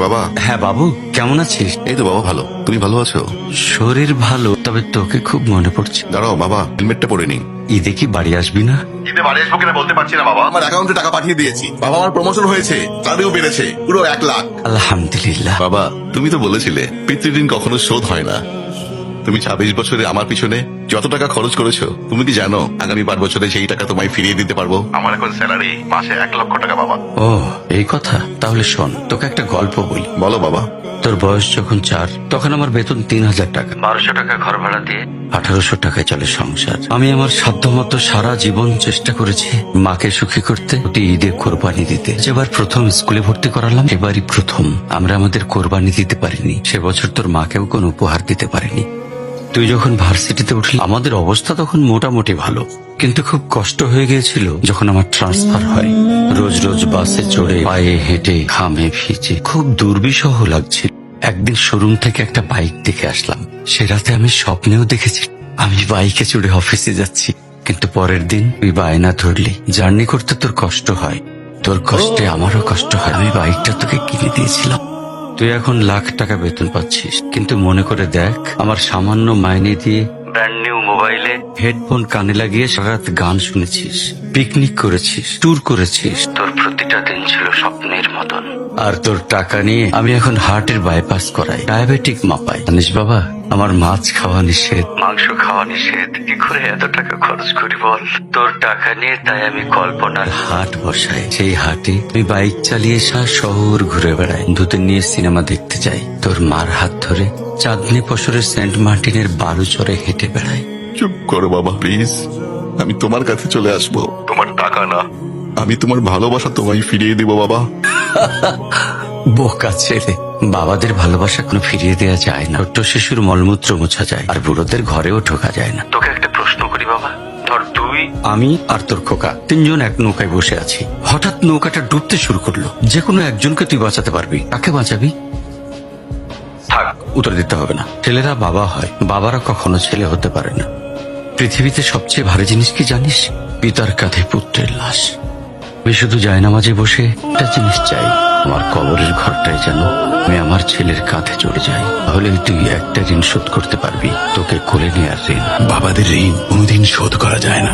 বাবা। হ্যাঁ বাবু, কেমন আছিস? এই তো বাবা ভালো, তুমি ভালো আছো? শরীর ভালো, তবে তোকে খুব মনে পড়ছে। দাঁড়াও বাবা, হেলমেটটা পরে নি। ঈদে কি বাড়ি আসবি না? ঈদে বাড়ি আসবো কিনা বলতে পারছি না বাবা। আমার অ্যাকাউন্টে টাকা পাঠিয়ে দিয়েছি বাবা, আমার প্রমোশন হয়েছে, স্যালারিও বেড়েছে পুরো 1 লাখ। আলহামদুলিল্লাহ। বাবা তুমি তো বলেছিলে পিতৃঋণ কখনো শোধ হয় না। তুমি 26 বছরে আমার পিছনে যত টাকা খরচ করেছো, তুমি কি জানো আগামী 5 বছরে সেই টাকা তোমায় ফিরিয়ে দিতে পারবো? আমার এখন স্যালারি মাসে 1 লক্ষ টাকা বাবা। ও এই কথা, তাহলে শোন, তোকে একটা গল্প বলি। বলো বাবা। তোর বয়স যখন 4, তখন আমার বেতন 3000 টাকা। 1200 টাকা ঘর ভাড়া দিয়ে 1800 টাকায় চলে সংসার। আমি আমার সাধ্যমতো সারা জীবন চেষ্টা করেছি মাকে সুখী করতে, প্রতি ঈদে কোরবানি দিতে। যেবার প্রথম স্কুলে ভর্তি করালাম, এবারই প্রথম আমরা আমাদের কোরবানি দিতে পারিনি। সে বছর তোর মাকেও কোনো উপহার দিতে পারিনি। তুই যখন ভার্সিটিতে উঠলি, আমাদের অবস্থা তখন মোটামুটি ভালো, কিন্তু খুব কষ্ট হয়ে গিয়েছিল যখন আমার ট্রান্সফার হয়। রোজ রোজ বাসে চড়ে, পায়ে হেঁটে, ঘামে ভিজে খুব দুর্বিষহ লাগছিল। একদিন শোরুম থেকে একটা বাইক দেখে আসলাম। সে রাতে আমি স্বপ্নেও দেখেছি আমি বাইকে চড়ে অফিসে যাচ্ছি। কিন্তু পরের দিন তুই বায়না ধরলি, জার্নি করতে তোর কষ্ট হয়, তোর কষ্টে আমারও কষ্ট হয়, আমি বাইকটা তোকে কিনে দিয়েছিলাম। তুই এখন লাখ টাকা বেতন পাচ্ছিস, কিন্তু মনে করে দেখ, আমার সামান্য মাইনে দিয়ে ব্র্যান্ড নিউ মোবাইলে হেডফোন কানে লাগিয়ে সারা রাত গান শুনেছিস, পিকনিক করেছিস, ট্যুর করেছিস। তোর প্রতিটা দিন ছিল স্বপ্নের মতন। আর তোর টাকা নিয়ে আমি এখন হার্টের বাইপাস করাই, ডায়াবেটিক মাপাই। জানিস বাবা, আমার মাছ খাওয়া নিষেধ, মাংস খাওয়া নিষেধ। কি করে এত টাকা খরচ করি বল? তোর টাকা নিয়ে তাই আমি কল্পনার হাট বসাই। সেই হাটে আমি বাইক চালিয়ে সারা শহর ঘুরে বেড়াই, বন্ধুদের নিয়ে সিনেমা দেখতে যাই, তোর মার হাত ধরে চাঁদনি পশরের সেন্ট মার্টিনের বালুচরে হেঁটে বেড়াই। চুপ করো বাবা প্লিজ, আমি তোমার কাছে চলে আসবো। তোমার টাকা না, আমি তোমার ভালোবাসা তোমায় ফিরিয়ে দিব বাবা। বোকা ছেলে, বাবাদের ভালোবাসা কোনো ফিরিয়ে দেওয়া যায় না। ছোট্ট শিশুর মলমূত্র মোছা যায়, আর বুড়োদের ঘরেও ঢোকা যায় না। তোকে একটা প্রশ্ন করি বাবা, ধর তুই, আমি আর তোর খোকা তিনজন এক নৌকায় বসে আছি। হঠাৎ নৌকাটা ডুবতে শুরু করলো। যে কোনো একজনকে তুই বাঁচাতে পারবি, কাকে বাঁচাবি? থাক, উত্তর দিতে হবে না। ছেলেরা বাবা হয়, বাবারা কখনো ছেলে হতে পারে না। পৃথিবীতে সবচেয়ে ভারী জিনিস কি জানিস? পিতার কাঁধে পুত্রের লাশ। আমি শুধু জায়নামাজে বসে একটা জিনিস চাই, আমার কবরের ঘরটায় যেন আমি আমার ছেলের কাঁধে চড়ে যাই। তাহলে তুই একটা ঋণ শোধ করতে পারবি, তোকে কোলে নেওয়ার ঋণ। বাবাদের ঋণ কোনোদিন শোধ করা যায় না।